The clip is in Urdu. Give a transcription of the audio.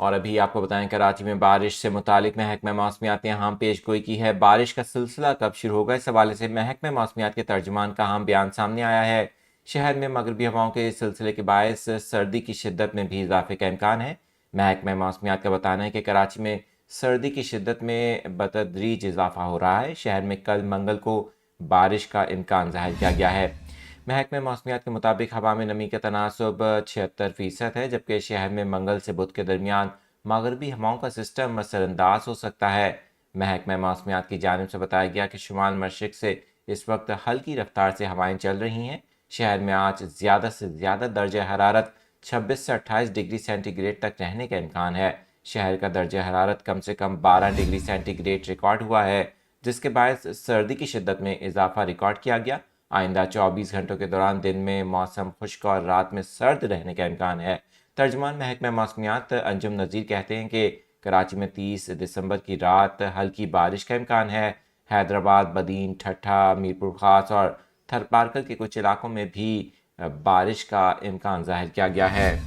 اور ابھی آپ کو بتائیں کراچی میں بارش سے متعلق محکمہ موسمیات نے اہم پیش گوئی کی ہے۔ بارش کا سلسلہ کب شروع ہوگا، اس حوالے سے محکمہ موسمیات کے ترجمان کا اہم بیان سامنے آیا ہے۔ شہر میں مغربی ہواؤں کے سلسلے کے باعث سردی کی شدت میں بھی اضافے کا امکان ہے۔ محکمہ موسمیات کا بتانا ہے کہ کراچی میں سردی کی شدت میں بتدریج اضافہ ہو رہا ہے۔ شہر میں کل منگل کو بارش کا امکان ظاہر کیا گیا ہے۔ محکمہ موسمیات کے مطابق ہوا میں نمی کا تناسب 76% ہے، جبکہ شہر میں منگل سے بدھ کے درمیان مغربی ہواؤں کا سسٹم اثر انداز ہو سکتا ہے۔ محکمہ موسمیات کی جانب سے بتایا گیا کہ شمال مشرق سے اس وقت ہلکی رفتار سے ہوائیں چل رہی ہیں۔ شہر میں آج زیادہ سے زیادہ درجہ حرارت 26 سے 28 ڈگری سینٹی گریڈ تک رہنے کا امکان ہے۔ شہر کا درجہ حرارت کم سے کم 12 ڈگری سینٹی گریڈ ریکارڈ ہوا ہے، جس کے باعث سردی کی شدت میں اضافہ ریکارڈ کیا گیا۔ آئندہ 24 گھنٹوں کے دوران دن میں موسم خشک اور رات میں سرد رہنے کا امکان ہے۔ ترجمان محکمہ موسمیات انجم نذیر کہتے ہیں کہ کراچی میں 30 دسمبر کی رات ہلکی بارش کا امکان ہے۔ حیدرآباد، بدین، ٹھٹھہ، میرپور خاص اور تھر پارکر کے کچھ علاقوں میں بھی بارش کا امکان ظاہر کیا گیا ہے۔